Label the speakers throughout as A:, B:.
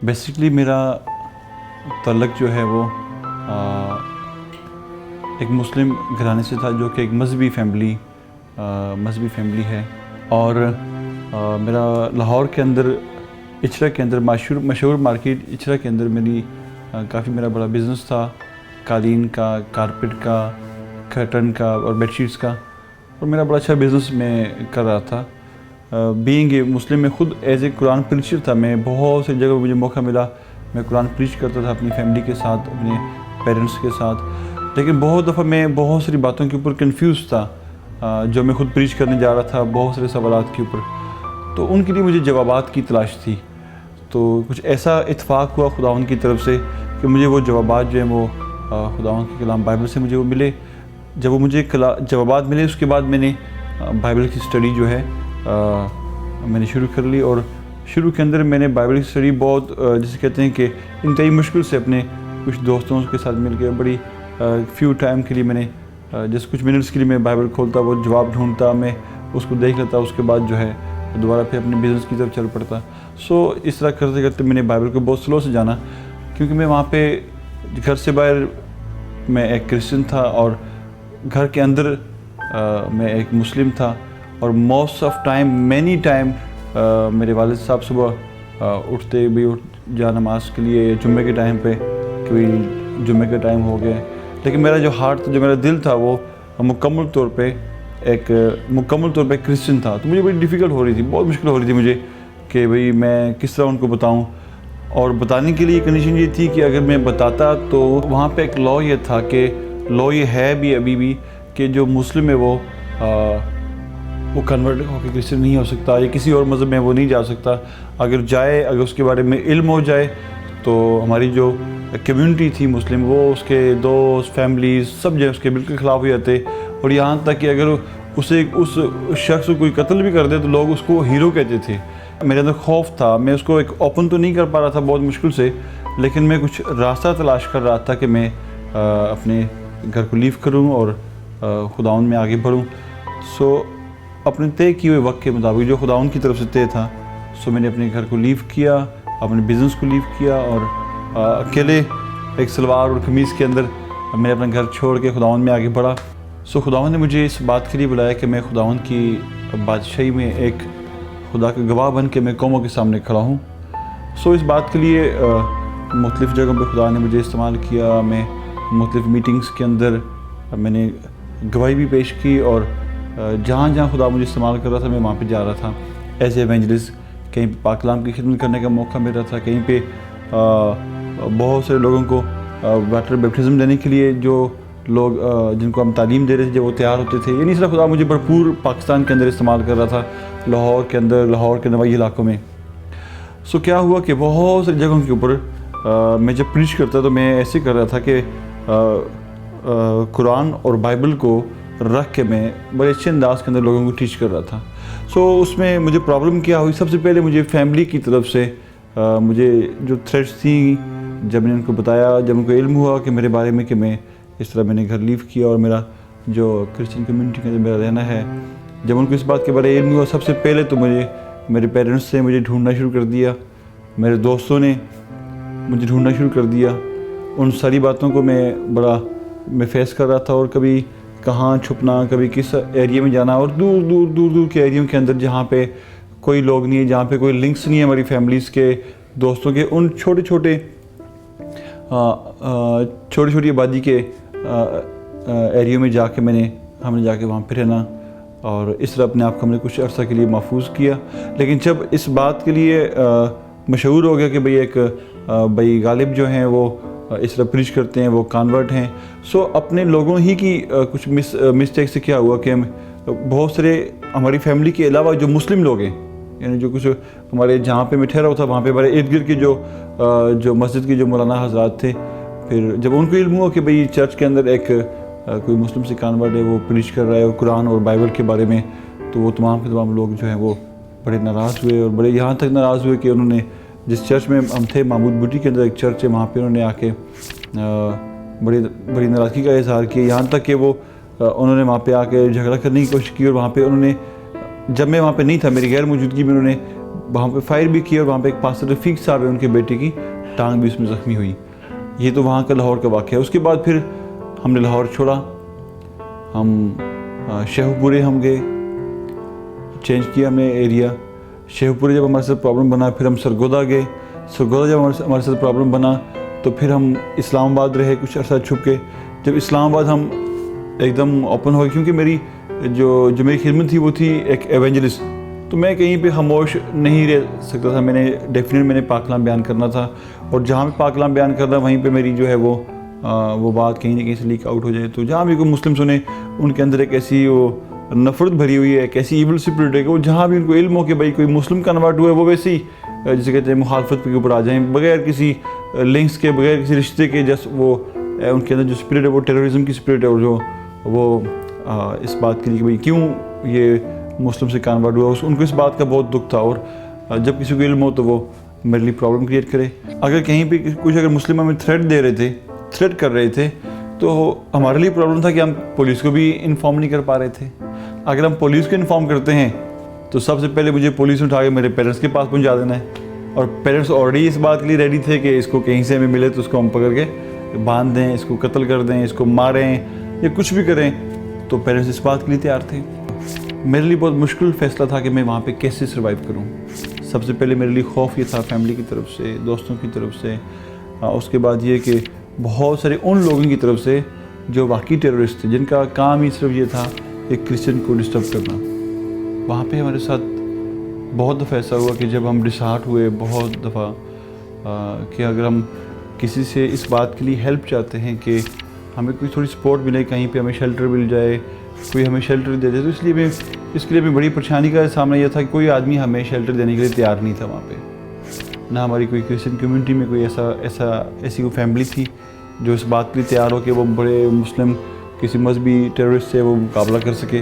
A: Basically میرا تعلق جو ہے وہ ایک مسلم گھرانے سے تھا، جو کہ ایک مذہبی فیملی ہے، اور میرا لاہور کے اندر اچھرا کے اندر مشہور مارکیٹ اچھرا کے اندر کافی میرا بڑا بزنس تھا، قالین کا، کارپیٹ کا، کرٹن کا اور بیڈ شیٹس کا، اور میرا بڑا اچھا بزنس میں کر رہا تھا۔ بینگ اے مسلم، میں خود ایز اے قرآن پریچر تھا، میں بہت سی جگہ مجھے موقع ملا میں قرآن پریچ کرتا تھا اپنی فیملی کے ساتھ، اپنے پیرنٹس کے ساتھ، لیکن بہت دفعہ میں بہت ساری باتوں کے اوپر کنفیوز تھا جو میں خود پریچ کرنے جا رہا تھا، بہت سارے سوالات کے اوپر، تو ان کے لیے مجھے جوابات کی تلاش تھی۔ تو کچھ ایسا اتفاق ہوا خداوند کی طرف سے کہ مجھے وہ جوابات جو ہیں وہ خداوند کے کلام بائبل سے مجھے وہ ملے۔ جب وہ مجھے جوابات ملے، اس کے بعد میں نے بائبل کی سٹڈی جو ہے میں نے شروع کر لی، اور شروع کے اندر میں نے بائبل کی سٹڈی بہت جسے کہتے ہیں کہ انتہائی مشکل سے اپنے کچھ دوستوں کے ساتھ مل کے بڑی فیو ٹائم کے لیے میں نے کچھ منٹس کے لیے میں بائبل کھولتا، وہ جواب ڈھونڈتا، میں اس کو دیکھ لیتا، اس کے بعد جو ہے دوبارہ پھر اپنے بزنس کی طرف چل پڑتا۔ اس طرح کرتے کرتے میں نے بائبل کو بہت سلو سے جانا، کیونکہ میں وہاں پہ گھر سے باہر میں ایک کرسچن تھا، اور گھر کے اندر میں ایک مسلم تھا، اور most of time many time میرے والد صاحب صبح اٹھتے بھی جا نماز کے لیے، جمعے کے ٹائم پہ کبھی جمعے کا ٹائم ہو گیا، لیکن میرا جو ہارٹ تھا، جو میرا دل تھا، وہ مکمل طور پہ کرسچن تھا۔ تو مجھے بڑی ڈیفیکلٹ ہو رہی تھی، بہت مشکل ہو رہی تھی مجھے کہ بھئی میں کس طرح ان کو بتاؤں، اور بتانے کے لیے کنڈیشن یہ تھی کہ اگر میں بتاتا تو وہاں پہ ایک لا یہ تھا کہ لا یہ ہے بھی ابھی بھی کہ جو مسلم ہے وہ کنورٹ ہو کے کرسچن نہیں ہو سکتا، یا کسی اور مذہب میں وہ نہیں جا سکتا۔ اگر اس کے بارے میں علم ہو جائے تو ہماری جو کمیونٹی تھی مسلم، وہ اس کے دوست، فیملیز سب جو ہے اس کے بالکل خلاف ہو جاتے، اور یہاں تک کہ اگر اس شخص کو کوئی قتل بھی کر دے تو لوگ اس کو ہیرو کہتے تھے۔ میرے اندر خوف تھا، میں اس کو ایک اوپن تو نہیں کر پا رہا تھا بہت مشکل سے، لیکن میں کچھ راستہ تلاش کر رہا تھا کہ میں اپنے گھر کو لیو کروں اور خداوند میں آگے بڑھوں۔ اپنے طے کیے ہوئے وقت کے مطابق جو خداوند کی طرف سے طے تھا، میں نے اپنے گھر کو لیو کیا، اپنے بزنس کو لیو کیا، اور اکیلے ایک سلوار اور قمیض کے اندر میں اپنا گھر چھوڑ کے خداوند میں آگے بڑھا۔ خداوند نے مجھے اس بات کے لیے بلایا کہ میں خداوند کی بادشاہی میں ایک خدا کا گواہ بن کے میں قوموں کے سامنے کھڑا ہوں۔ اس بات کے لیے مختلف جگہوں پہ خدا نے مجھے استعمال کیا، میں مختلف میٹنگز کے اندر میں نے گواہی بھی پیش کی، اور جہاں جہاں خدا مجھے استعمال کر رہا تھا میں وہاں پہ جا رہا تھا ایز اے ایونجلسٹ۔ کہیں پہ پاک کلام کی خدمت کرنے کا موقع مل رہا تھا، کہیں پہ بہت سارے لوگوں کو واٹر بیپٹزم دینے کے لیے جو لوگ جن کو ہم تعلیم دے رہے تھے جب وہ تیار ہوتے تھے، یعنی اس طرح خدا مجھے بھرپور پاکستان کے اندر استعمال کر رہا تھا، لاہور کے اندر، لاہور کے نوائی علاقوں میں۔ کیا ہوا کہ بہت ساری جگہوں کے اوپر میں جب پریچ کرتا تو میں ایسے کر رہا تھا کہ قرآن اور بائبل کو رکھ کے میں بڑے اچھے انداز کے اندر لوگوں کو ٹیچ کر رہا تھا۔ اس میں مجھے پرابلم کیا ہوئی، سب سے پہلے مجھے فیملی کی طرف سے مجھے جو تھریٹس تھیں، جب میں نے ان کو بتایا، جب ان کو علم ہوا کہ میرے بارے میں کہ میں اس طرح میں نے گھر لیو کیا اور میرا جو کرسچن کمیونٹی کے اندر میرا رہنا ہے، جب ان کو اس بات کے بارے علم ہوا، سب سے پہلے تو میرے پیرنٹس نے مجھے ڈھونڈنا شروع کر دیا، میرے دوستوں نے مجھے ڈھونڈنا شروع کر دیا۔ ان ساری باتوں کو میں فیس کر رہا تھا، اور کبھی کہاں چھپنا، کبھی کس ایریے میں جانا، اور دور کے ایریوں کے اندر جہاں پہ کوئی لوگ نہیں ہے، جہاں پہ کوئی لنکس نہیں ہے ہماری فیملیز کے، دوستوں کے، ان چھوٹی آبادی کے ایریوں میں ہم نے جا کے وہاں پہ رہنا، اور اس طرح اپنے آپ کو ہم نے کچھ عرصہ کے لیے محفوظ کیا۔ لیکن جب اس بات کے لیے مشہور ہو گیا کہ بھئی غالب جو ہیں وہ اس طرح پریچ کرتے ہیں، وہ کانورٹ ہیں، اپنے لوگوں ہی کی کچھ مسٹیک سے کیا ہوا کہ بہت سارے ہماری فیملی کے علاوہ جو مسلم لوگ ہیں، یعنی جو کچھ ہمارے جہاں پہ میں ٹھہرا ہوا تھا وہاں پہ ہمارے ارد گرد کے جو مسجد کے جو مولانا حضرات تھے، پھر جب ان کو علم ہوا کہ بھئی چرچ کے اندر ایک کوئی مسلم سے کانورٹ ہے، وہ پریچ کر رہا ہے قرآن اور بائبل کے بارے میں، تو وہ تمام کے تمام لوگ جو ہیں وہ بڑے ناراض ہوئے، اور بڑے یہاں تک ناراض ہوئے کہ انہوں نے جس چرچ میں ہم تھے، محمود بوٹی کے اندر ایک چرچ ہے، وہاں پہ انہوں نے آ کے بڑی ناراضگی کا اظہار کیا، یہاں تک کہ انہوں نے وہاں پہ آ کے جھگڑا کرنے کی کوشش کی، اور وہاں پہ انہوں نے، جب میں وہاں پہ نہیں تھا، میری غیر موجودگی میں انہوں نے وہاں پہ فائر بھی کیا اور وہاں پہ ایک پاسٹر رفیق صاحب ہے ان کے بیٹے کی ٹانگ بھی اس میں زخمی ہوئی. یہ تو وہاں کا لاہور کا واقعہ ہے. اس کے بعد پھر ہم نے لاہور چھوڑا, ہم شیخو پورے ہم گئے, چینج کیا ہم نے ایریا. شیخو پورے جب ہمارے ساتھ پرابلم بنا پھر ہم سرگودا گئے. سرگودا جب ہمارے ساتھ پرابلم بنا تو پھر ہم اسلام آباد رہے کچھ عرصہ چھپ کے. جب اسلام آباد ہم ایک دم اوپن ہو گئے, کیونکہ میری جو میری خدمت تھی وہ تھی ایک ایونجلسٹ, تو میں کہیں پہ خاموش نہیں رہ سکتا تھا. میں نے پاک کلام بیان کرنا تھا, اور جہاں بھی پاک کلام بیان کرنا وہیں پہ میری جو ہے وہ بات کہیں نہ کہیں سے لیک آؤٹ ہو جائے. تو جہاں بھی کوئی مسلم سنے ان کے اندر ایک ایسی وہ نفرت بھری ہوئی ہے, ایک ایسی ایول اسپرٹ ہے کہ وہ جہاں بھی ان کو علم ہو کہ بھائی کوئی مسلم کنورٹ ہوا ہے وہ ویسے ہی جسے کہتے ہیں مخالفت کے اوپر آ جائیں, بغیر کسی لنکس کے, بغیر کسی رشتے کے. جس وہ ان کے اندر جو اسپرٹ ہے وہ ٹیررزم کی اسپرٹ ہے, اور جو وہ اس بات کے لیے کہ بھائی کیوں یہ مسلم سے کنورٹ ہوا, ان کو اس بات کا بہت دکھ تھا. اور جب کسی کو علم ہو تو وہ میرے لیے پرابلم کریٹ کرے. اگر کہیں پہ کچھ اگر مسلم ہمیں تھریٹ دے رہے تھے, تھریٹ کر رہے تھے, تو ہمارے لیے پرابلم تھا کہ ہم پولیس کو بھی انفارم نہیں کر پا رہے تھے. اگر ہم پولیس کو انفارم کرتے ہیں تو سب سے پہلے مجھے پولیس اٹھا کے میرے پیرنٹس کے پاس پہنچا دینا ہے, اور پیرنٹس آلریڈی اس بات کے لیے ریڈی تھے کہ اس کو کہیں سے ہمیں ملے تو اس کو ہم پکڑ کے باندھ دیں, اس کو قتل کر دیں, اس کو ماریں یا کچھ بھی کریں. تو پیرنٹس اس بات کے لیے تیار تھے. میرے لیے بہت مشکل فیصلہ تھا کہ میں وہاں پہ کیسے سروائیو کروں. سب سے پہلے میرے لیے خوف یہ تھا فیملی کی طرف سے, دوستوں کی طرف سے. اس کے بعد یہ کہ بہت سارے ان لوگوں کی طرف سے جو واقعی ٹیررسٹ تھے, جن کا کام ہی صرف یہ تھا ایک کرسچن کو ڈسٹرب کرنا. وہاں پہ ہمارے ساتھ بہت دفعہ ایسا ہوا کہ جب ہم ڈسہارٹ ہوئے بہت دفعہ کہ اگر ہم کسی سے اس بات کے لیے ہیلپ چاہتے ہیں کہ ہمیں کوئی تھوڑی سپورٹ ملے, کہیں پہ ہمیں شیلٹر مل جائے, کوئی ہمیں شیلٹر دے دے, تو اس کے لیے بڑی پریشانی کا سامنا یہ تھا کہ کوئی آدمی ہمیں شیلٹر دینے کے لیے تیار نہیں تھا وہاں پہ. نہ ہماری کوئی کرسچن کمیونٹی میں کوئی ایسی کوئی فیملی تھی جو اس بات کے لیے تیار ہو کہ وہ بڑے مسلم کسی مذہبی ٹیررسٹ سے وہ مقابلہ کر سکے,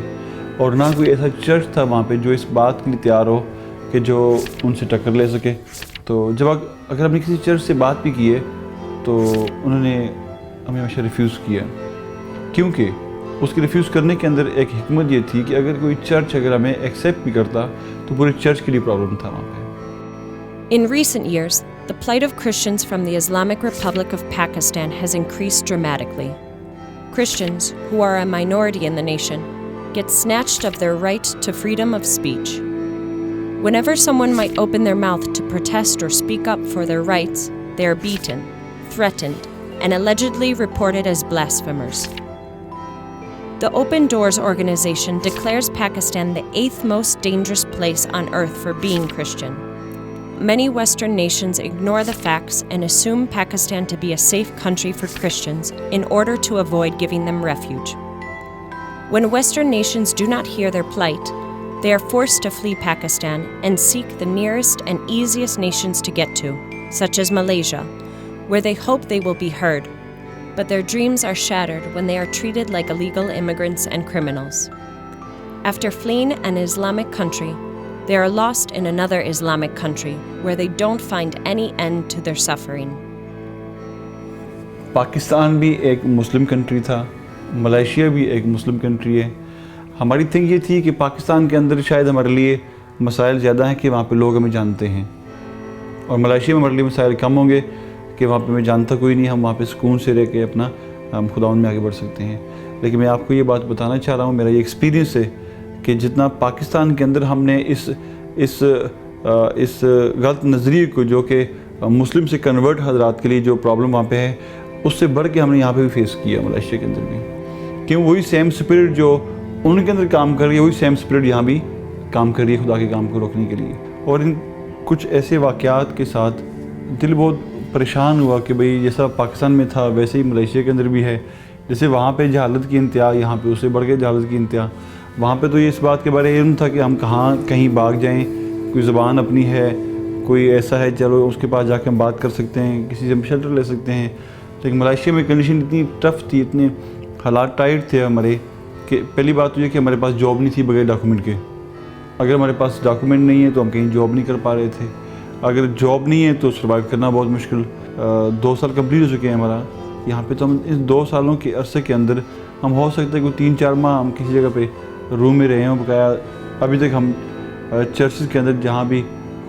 A: اور نہ کوئی ایسا چرچ تھا وہاں پہ جو اس بات کے لیے تیار ہو کہ جو ان سے ٹکر لے سکے. تو جب اگر ہم نے کسی چرچ سے بات بھی کی ہے تو انہوں نے ہمیں ہمیشہ ریفیوز کیا, کیونکہ اس کے ریفیوز کرنے کے اندر ایک حکمت یہ تھی کہ اگر کوئی چرچ اگر ہمیں ایکسیپٹ بھی کرتا تو پورے چرچ کے لیے پرابلم تھا وہاں پہ.
B: In recent years, the plight of Christians from the Islamic Republic of Pakistan has increased dramatically. Christians, who are a minority in the nation, get snatched of their right to freedom of speech. Whenever someone might open their mouth to protest or speak up for their rights, they are beaten, threatened, and allegedly reported as blasphemers. The Open Doors organization declares Pakistan the 8th most dangerous place on earth for being Christian. Many Western nations ignore the facts and assume Pakistan to be a safe country for Christians in order to avoid giving them refuge. When Western nations do not hear their plight, they are forced to flee Pakistan and seek the nearest and easiest nations to get to, such as Malaysia, where they hope they will be heard. But their dreams are shattered when they are treated like illegal immigrants and criminals. After fleeing an Islamic country, they are lost in another Islamic country where they don't find any end to their suffering.
A: Pakistan بھی ایک مسلم country تھا, Malaysia بھی ایک مسلم country ہے. ہماری think یہ تھی کہ پاکستان کے اندر شاید ہمارے لیے مسائل زیادہ ہیں کہ وہاں پہ لوگ ہمیں جانتے ہیں, اور ملائیشیا میں ہمارے لیے مسائل کم ہوں گے کہ وہاں پہ ہمیں جانتا کوئی نہیں, ہم وہاں پہ سکون سے رہ کے اپنا خداوند میں آگے بڑھ سکتے ہیں. لیکن میں آپ کو یہ بات بتانا چاہ رہا ہوں, میرا یہ ایکسپیرینس ہے کہ جتنا پاکستان کے اندر ہم نے اس غلط نظریے کو جو کہ مسلم سے کنورٹ حضرات کے لیے جو پرابلم وہاں پہ ہے, اس سے بڑھ کے ہم نے یہاں پہ بھی فیس کیا ملائیشیا کے اندر بھی. کیوں وہی سیم اسپرٹ جو ان کے اندر کام کر رہی ہے وہی سیم اسپرٹ یہاں بھی کام کر رہی ہے خدا کے کام کو روکنے کے لیے. اور ان کچھ ایسے واقعات کے ساتھ دل بہت پریشان ہوا کہ بھئی جیسا پاکستان میں تھا ویسے ہی ملائیشیا کے اندر بھی ہے. جیسے وہاں پہ جہالت کی انتہا, یہاں پہ اس سے بڑھ کے جہالت کی انتہا. وہاں پہ تو یہ اس بات کے بارے علم تھا کہ ہم کہیں بھاگ جائیں, کوئی زبان اپنی ہے, کوئی ایسا ہے چلو اس کے پاس جا کے ہم بات کر سکتے ہیں, کسی سے ہم شیلٹر لے سکتے ہیں. لیکن ملائیشیا میں کنڈیشن اتنی ٹف تھی, اتنے حالات ٹائٹ تھے ہمارے کہ پہلی بات تو یہ کہ ہمارے پاس جاب نہیں تھی بغیر ڈاکومنٹ کے. اگر ہمارے پاس ڈاکومنٹ نہیں ہے تو ہم کہیں جاب نہیں کر پا رہے تھے. اگر جاب نہیں ہے تو سروائیو کرنا بہت مشکل. 2 سال کمپلیٹ ہو چکے ہیں ہمارا یہاں پہ, تو ہم اس 2 سالوں کے عرصے کے اندر ہم ہو سکتا ہے کہ 3-4 ماہ ہم کسی جگہ پہ روم میں رہے ہوں بقایا. ابھی تک ہم چرچز کے اندر جہاں بھی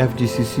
A: FGCC